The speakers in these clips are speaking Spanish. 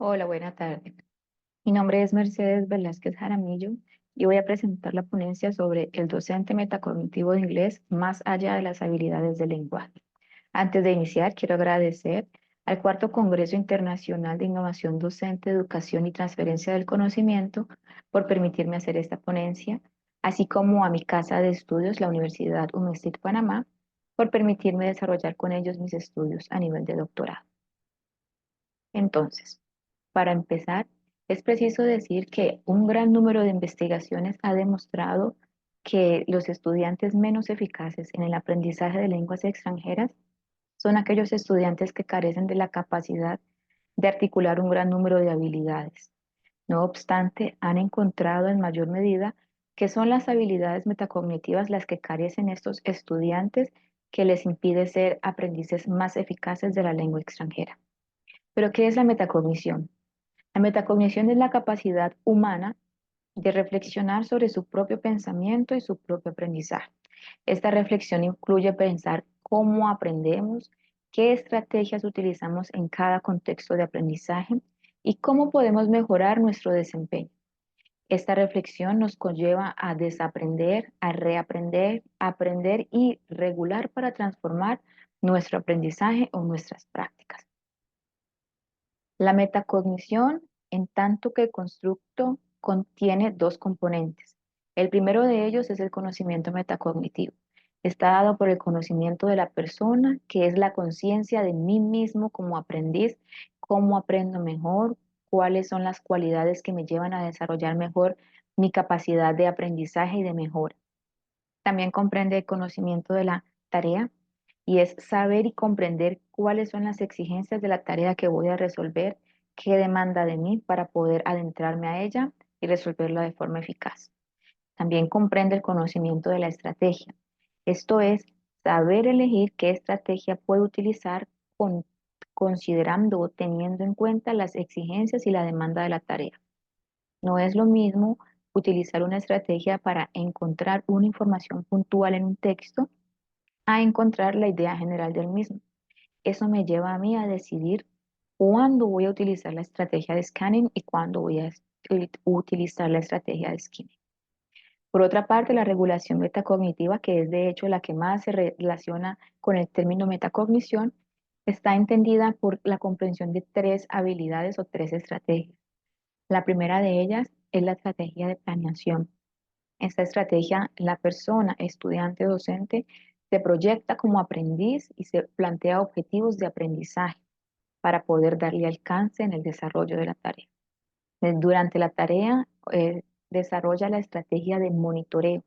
Hola, buena tarde. Mi nombre es Mercedes Velázquez Jaramillo y voy a presentar la ponencia sobre el docente metacognitivo de inglés más allá de las habilidades del lenguaje. Antes de iniciar, quiero agradecer al Cuarto Congreso Internacional de Innovación Docente, Educación y Transferencia del Conocimiento por permitirme hacer esta ponencia, así como a mi casa de estudios, la Universidad UNESTID Panamá, por permitirme desarrollar con ellos mis estudios a nivel de doctorado. Entonces, para empezar, es preciso decir que un gran número de investigaciones ha demostrado que los estudiantes menos eficaces en el aprendizaje de lenguas extranjeras son aquellos estudiantes que carecen de la capacidad de articular un gran número de habilidades. No obstante, han encontrado en mayor medida que son las habilidades metacognitivas las que carecen estos estudiantes que les impide ser aprendices más eficaces de la lengua extranjera. ¿Pero qué es la metacognición? La metacognición es la capacidad humana de reflexionar sobre su propio pensamiento y su propio aprendizaje. Esta reflexión incluye pensar cómo aprendemos, qué estrategias utilizamos en cada contexto de aprendizaje y cómo podemos mejorar nuestro desempeño. Esta reflexión nos conlleva a desaprender, a reaprender, aprender y regular para transformar nuestro aprendizaje o nuestras prácticas. La metacognición, en tanto que constructo, contiene dos componentes. El primero de ellos es el conocimiento metacognitivo. Está dado por el conocimiento de la persona, que es la conciencia de mí mismo como aprendiz, cómo aprendo mejor, cuáles son las cualidades que me llevan a desarrollar mejor mi capacidad de aprendizaje y de mejora. También comprende el conocimiento de la tarea y es saber y comprender cuáles son las exigencias de la tarea que voy a resolver, qué demanda de mí para poder adentrarme a ella y resolverla de forma eficaz. También comprende el conocimiento de la estrategia. Esto es saber elegir qué estrategia puedo utilizar considerando o teniendo en cuenta las exigencias y la demanda de la tarea. No es lo mismo utilizar una estrategia para encontrar una información puntual en un texto a encontrar la idea general del mismo. Eso me lleva a mí a decidir cuándo voy a utilizar la estrategia de scanning y cuándo voy a utilizar la estrategia de skimming. Por otra parte, la regulación metacognitiva, que es de hecho la que más se relaciona con el término metacognición, está entendida por la comprensión de tres habilidades o tres estrategias. La primera de ellas es la estrategia de planeación. Esta estrategia, la persona, estudiante o docente, se proyecta como aprendiz y se plantea objetivos de aprendizaje para poder darle alcance en el desarrollo de la tarea. Durante la tarea, desarrolla la estrategia de monitoreo,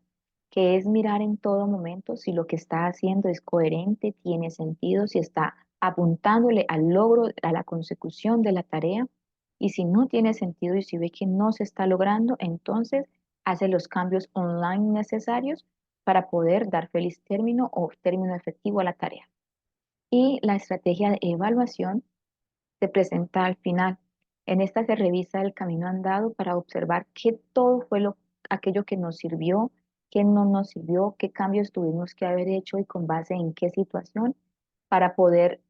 que es mirar en todo momento si lo que está haciendo es coherente, tiene sentido, si está apuntándole al logro, a la consecución de la tarea, y si no tiene sentido y si ve que no se está logrando, entonces hace los cambios online necesarios para poder dar feliz término o término efectivo a la tarea. Y la estrategia de evaluación se presenta al final. En esta se revisa el camino andado para observar qué todo fue aquello que nos sirvió, qué no nos sirvió, qué cambios tuvimos que haber hecho y con base en qué situación para poder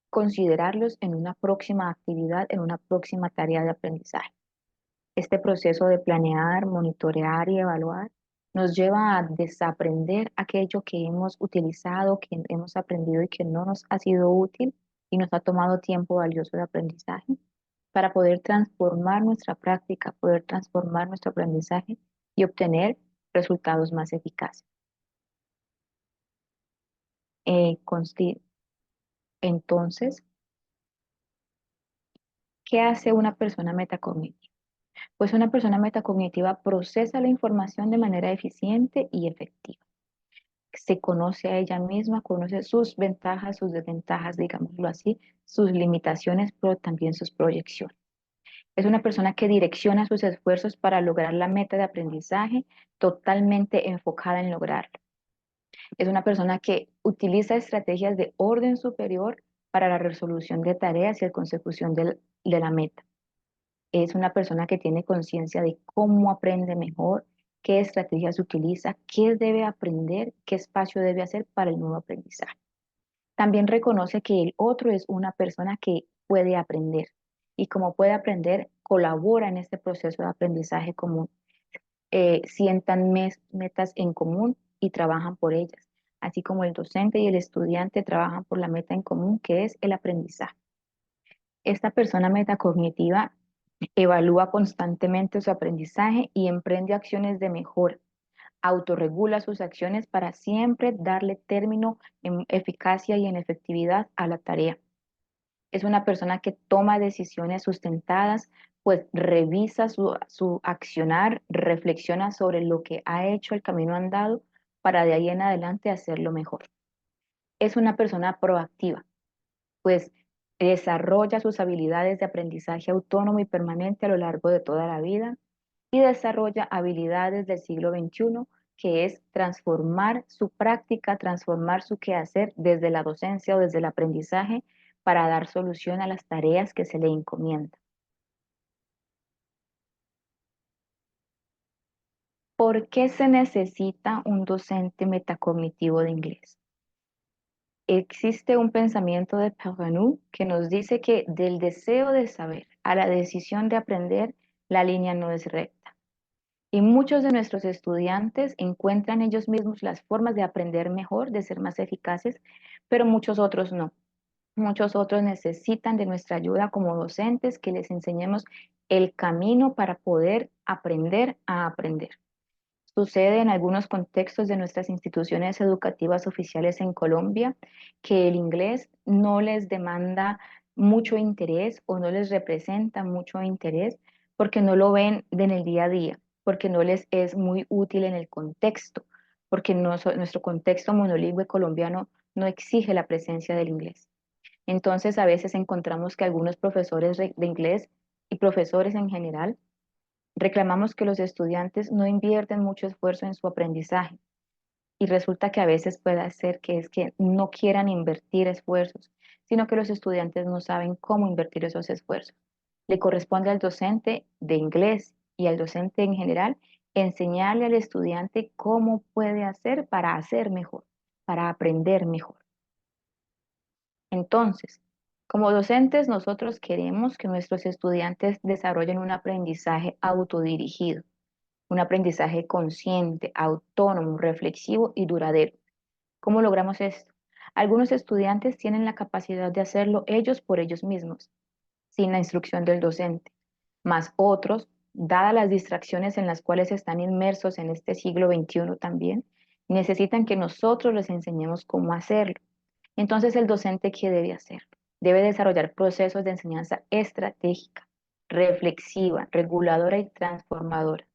considerarlos en una próxima actividad, en una próxima tarea de aprendizaje. Este proceso de planear, monitorear y evaluar nos lleva a desaprender aquello que hemos utilizado, que hemos aprendido y que no nos ha sido útil y nos ha tomado tiempo valioso de aprendizaje para poder transformar nuestra práctica, poder transformar nuestro aprendizaje y obtener resultados más eficaces. Entonces, ¿qué hace una persona metacognitiva? Pues una persona metacognitiva procesa la información de manera eficiente y efectiva. Se conoce a ella misma, conoce sus ventajas, sus desventajas, digámoslo así, sus limitaciones, pero también sus proyecciones. Es una persona que direcciona sus esfuerzos para lograr la meta de aprendizaje, totalmente enfocada en lograrlo. Es una persona que utiliza estrategias de orden superior para la resolución de tareas y la consecución de la meta. Es una persona que tiene conciencia de cómo aprende mejor, qué estrategias utiliza, qué debe aprender, qué espacio debe hacer para el nuevo aprendizaje. También reconoce que el otro es una persona que puede aprender y como puede aprender, colabora en este proceso de aprendizaje común. Sientan metas en común y trabajan por ellas, así como el docente y el estudiante trabajan por la meta en común que es el aprendizaje. Esta persona metacognitiva evalúa constantemente su aprendizaje y emprende acciones de mejora. Autorregula sus acciones para siempre darle término en eficacia y en efectividad a la tarea. Es una persona que toma decisiones sustentadas, pues revisa su accionar, reflexiona sobre lo que ha hecho, el camino andado, para de ahí en adelante hacerlo mejor. Es una persona proactiva, pues desarrolla sus habilidades de aprendizaje autónomo y permanente a lo largo de toda la vida y desarrolla habilidades del siglo XXI, que es transformar su práctica, transformar su quehacer desde la docencia o desde el aprendizaje para dar solución a las tareas que se le encomiendan. ¿Por qué se necesita un docente metacognitivo de inglés? Existe un pensamiento de Perronou que nos dice que del deseo de saber a la decisión de aprender, la línea no es recta. Y muchos de nuestros estudiantes encuentran ellos mismos las formas de aprender mejor, de ser más eficaces, pero muchos otros no. Muchos otros necesitan de nuestra ayuda como docentes, que les enseñemos el camino para poder aprender a aprender. Sucede en algunos contextos de nuestras instituciones educativas oficiales en Colombia que el inglés no les demanda mucho interés o no les representa mucho interés porque no lo ven en el día a día, porque no les es muy útil en el contexto, porque nuestro contexto monolingüe colombiano no exige la presencia del inglés. Entonces, a veces encontramos que algunos profesores de inglés y profesores en general reclamamos que los estudiantes no invierten mucho esfuerzo en su aprendizaje y resulta que a veces puede ser que es que no quieran invertir esfuerzos, sino que los estudiantes no saben cómo invertir esos esfuerzos. Le corresponde al docente de inglés y al docente en general enseñarle al estudiante cómo puede hacer para hacer mejor, para aprender mejor. Entonces, como docentes, nosotros queremos que nuestros estudiantes desarrollen un aprendizaje autodirigido, un aprendizaje consciente, autónomo, reflexivo y duradero. ¿Cómo logramos esto? Algunos estudiantes tienen la capacidad de hacerlo ellos por ellos mismos, sin la instrucción del docente, más otros, dadas las distracciones en las cuales están inmersos en este siglo XXI también, necesitan que nosotros les enseñemos cómo hacerlo. Entonces, ¿el docente qué debe hacer? Debe desarrollar procesos de enseñanza estratégica, reflexiva, reguladora y transformadora.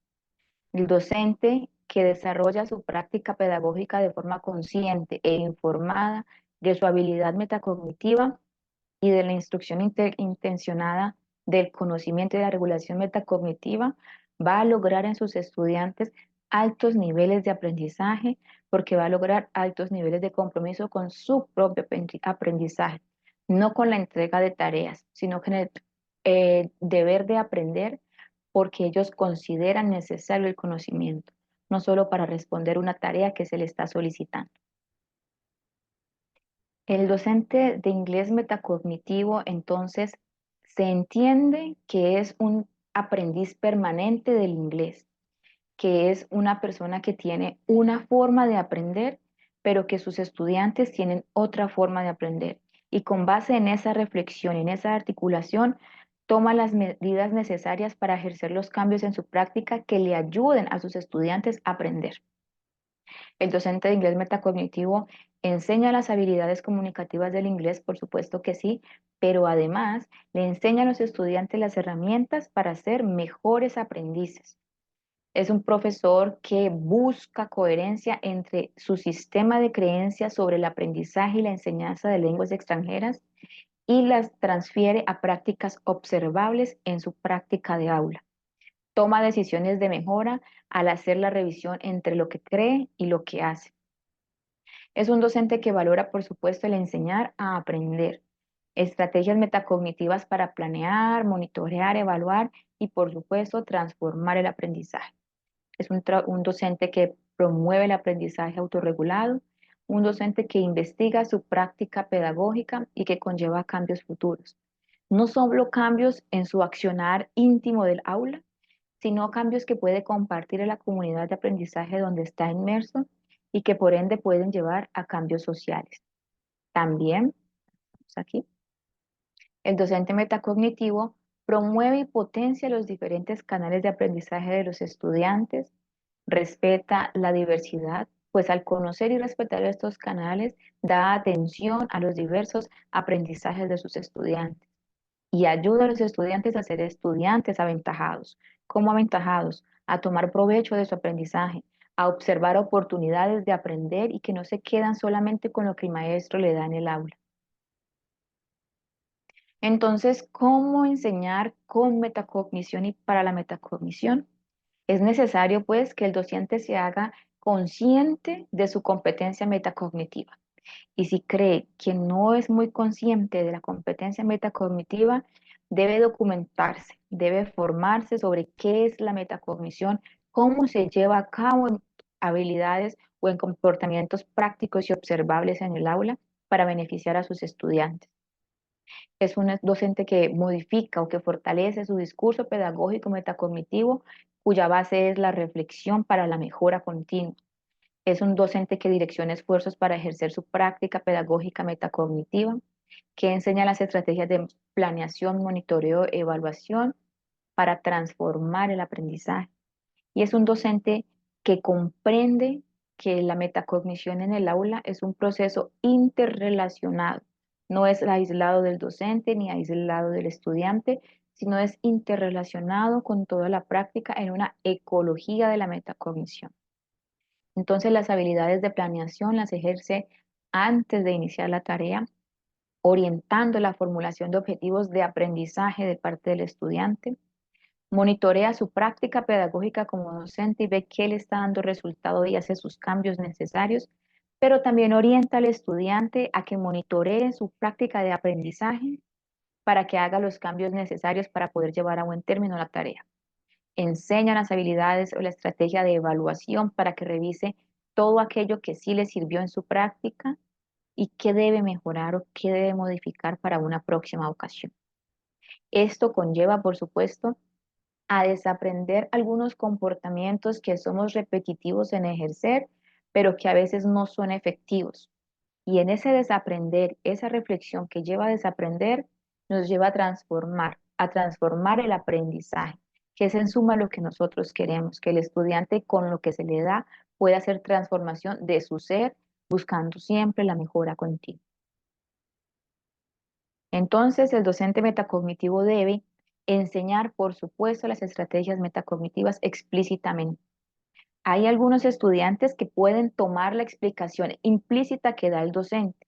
El docente que desarrolla su práctica pedagógica de forma consciente e informada de su habilidad metacognitiva y de la instrucción intencionada del conocimiento y de la regulación metacognitiva, va a lograr en sus estudiantes altos niveles de aprendizaje porque va a lograr altos niveles de compromiso con su propio aprendizaje, no con la entrega de tareas, sino con el deber de aprender porque ellos consideran necesario el conocimiento, no solo para responder una tarea que se le está solicitando. El docente de inglés metacognitivo, entonces, se entiende que es un aprendiz permanente del inglés, que es una persona que tiene una forma de aprender, pero que sus estudiantes tienen otra forma de aprender. Y con base en esa reflexión, en esa articulación, toma las medidas necesarias para ejercer los cambios en su práctica que le ayuden a sus estudiantes a aprender. El docente de inglés metacognitivo enseña las habilidades comunicativas del inglés, por supuesto que sí, pero además le enseña a los estudiantes las herramientas para ser mejores aprendices. Es un profesor que busca coherencia entre su sistema de creencias sobre el aprendizaje y la enseñanza de lenguas extranjeras y las transfiere a prácticas observables en su práctica de aula. Toma decisiones de mejora al hacer la revisión entre lo que cree y lo que hace. Es un docente que valora, por supuesto, el enseñar a aprender, estrategias metacognitivas para planear, monitorear, evaluar y, por supuesto, transformar el aprendizaje. Es un docente que promueve el aprendizaje autorregulado, un docente que investiga su práctica pedagógica y que conlleva cambios futuros. No solo cambios en su accionar íntimo del aula, sino cambios que puede compartir en la comunidad de aprendizaje donde está inmerso y que por ende pueden llevar a cambios sociales. También, aquí, el docente metacognitivo promueve y potencia los diferentes canales de aprendizaje de los estudiantes, respeta la diversidad, pues al conocer y respetar estos canales, da atención a los diversos aprendizajes de sus estudiantes y ayuda a los estudiantes a ser estudiantes aventajados. ¿Cómo aventajados? A tomar provecho de su aprendizaje, a observar oportunidades de aprender y que no se quedan solamente con lo que el maestro le da en el aula. Entonces, ¿cómo enseñar con metacognición y para la metacognición? Es necesario, pues, que el docente se haga consciente de su competencia metacognitiva. Y si cree que no es muy consciente de la competencia metacognitiva, debe documentarse, debe formarse sobre qué es la metacognición, cómo se lleva a cabo en habilidades o en comportamientos prácticos y observables en el aula para beneficiar a sus estudiantes. Es un docente que modifica o que fortalece su discurso pedagógico metacognitivo, cuya base es la reflexión para la mejora continua. Es un docente que direcciona esfuerzos para ejercer su práctica pedagógica metacognitiva, que enseña las estrategias de planeación, monitoreo, evaluación para transformar el aprendizaje. Y es un docente que comprende que la metacognición en el aula es un proceso interrelacionado. No es aislado del docente ni aislado del estudiante, sino es interrelacionado con toda la práctica en una ecología de la metacognición. Entonces, las habilidades de planeación las ejerce antes de iniciar la tarea, orientando la formulación de objetivos de aprendizaje de parte del estudiante. Monitorea su práctica pedagógica como docente y ve que le está dando resultado y hace sus cambios necesarios, pero también orienta al estudiante a que monitoree su práctica de aprendizaje para que haga los cambios necesarios para poder llevar a buen término la tarea. Enseña las habilidades o la estrategia de evaluación para que revise todo aquello que sí le sirvió en su práctica y qué debe mejorar o qué debe modificar para una próxima ocasión. Esto conlleva, por supuesto, a desaprender algunos comportamientos que somos repetitivos en ejercer, pero que a veces no son efectivos. Y en ese desaprender, esa reflexión que lleva a desaprender, nos lleva a transformar el aprendizaje, que es en suma lo que nosotros queremos, que el estudiante con lo que se le da pueda hacer transformación de su ser, buscando siempre la mejora continua. Entonces, el docente metacognitivo debe enseñar, por supuesto, las estrategias metacognitivas explícitamente. Hay algunos estudiantes que pueden tomar la explicación implícita que da el docente,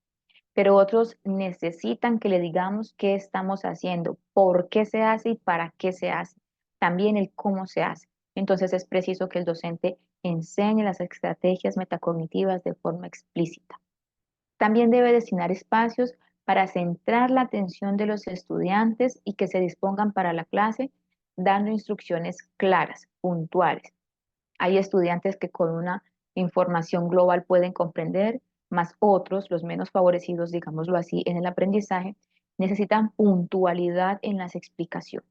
pero otros necesitan que le digamos qué estamos haciendo, por qué se hace y para qué se hace, también el cómo se hace. Entonces es preciso que el docente enseñe las estrategias metacognitivas de forma explícita. También debe destinar espacios para centrar la atención de los estudiantes y que se dispongan para la clase, dando instrucciones claras, puntuales. Hay estudiantes que con una información global pueden comprender, más otros, los menos favorecidos, digámoslo así, en el aprendizaje, necesitan puntualidad en las explicaciones.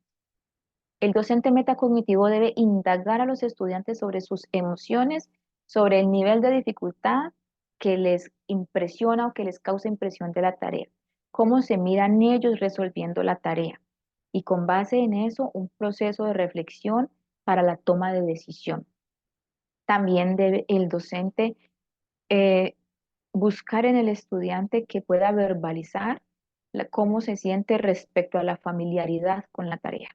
El docente metacognitivo debe indagar a los estudiantes sobre sus emociones, sobre el nivel de dificultad que les impresiona o que les causa impresión de la tarea, cómo se miran ellos resolviendo la tarea y con base en eso un proceso de reflexión para la toma de decisión. También debe el docente eh, buscar en el estudiante que pueda verbalizar cómo se siente respecto a la familiaridad con la tarea,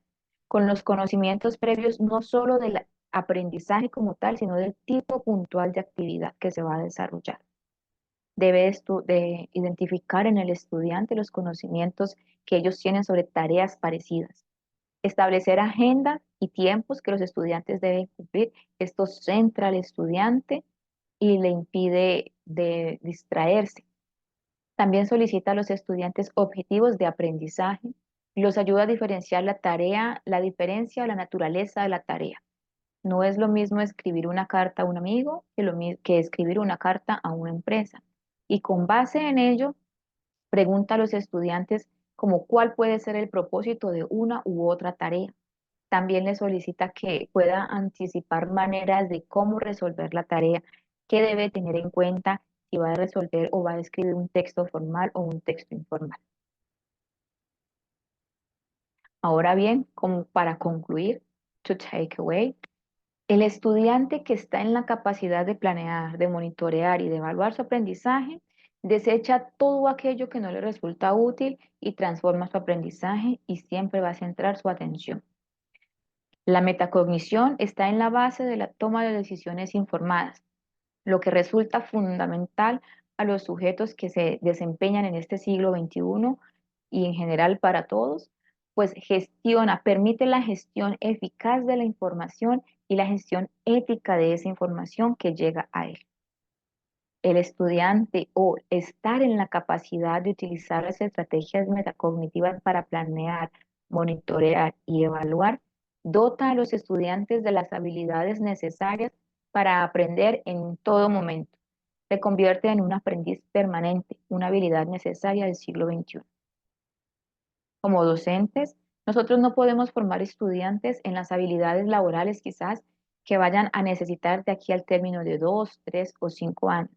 con los conocimientos previos no solo del aprendizaje como tal, sino del tipo puntual de actividad que se va a desarrollar. Debe de identificar en el estudiante los conocimientos que ellos tienen sobre tareas parecidas. Establecer agendas y tiempos que los estudiantes deben cumplir. Esto centra al estudiante y le impide de distraerse. También solicita a los estudiantes objetivos de aprendizaje, los ayuda a diferenciar la tarea, la diferencia o la naturaleza de la tarea. No es lo mismo escribir una carta a un amigo que escribir una carta a una empresa. Y con base en ello, pregunta a los estudiantes como cuál puede ser el propósito de una u otra tarea. También le solicita que pueda anticipar maneras de cómo resolver la tarea, qué debe tener en cuenta si va a resolver o va a escribir un texto formal o un texto informal. Ahora bien, como para concluir, to take away, el estudiante que está en la capacidad de planear, de monitorear y de evaluar su aprendizaje, desecha todo aquello que no le resulta útil y transforma su aprendizaje y siempre va a centrar su atención. La metacognición está en la base de la toma de decisiones informadas, lo que resulta fundamental a los sujetos que se desempeñan en este siglo XXI y en general para todos, pues permite la gestión eficaz de la información y la gestión ética de esa información que llega a él. El estudiante o estar en la capacidad de utilizar las estrategias metacognitivas para planear, monitorear y evaluar, dota a los estudiantes de las habilidades necesarias para aprender en todo momento. Se convierte en un aprendiz permanente, una habilidad necesaria del siglo XXI. Como docentes, nosotros no podemos formar estudiantes en las habilidades laborales quizás que vayan a necesitar de aquí al término de 2, 3 o 5 años,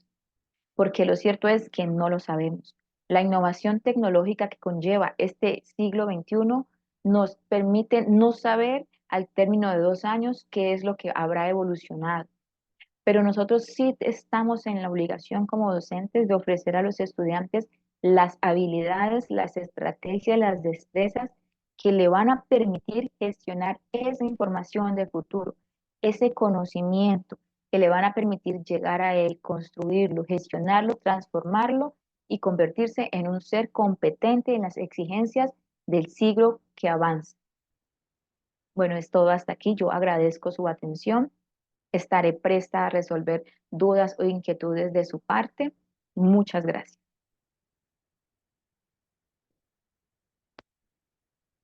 porque lo cierto es que no lo sabemos. La innovación tecnológica que conlleva este siglo XXI nos permite no saber al término de 2 años qué es lo que habrá evolucionado, pero nosotros sí estamos en la obligación como docentes de ofrecer a los estudiantes las habilidades, las estrategias, las destrezas que le van a permitir gestionar esa información del futuro, ese conocimiento que le van a permitir llegar a él, construirlo, gestionarlo, transformarlo y convertirse en un ser competente en las exigencias del siglo que avanza. Bueno, es todo hasta aquí. Yo agradezco su atención. Estaré presta a resolver dudas o inquietudes de su parte. Muchas gracias.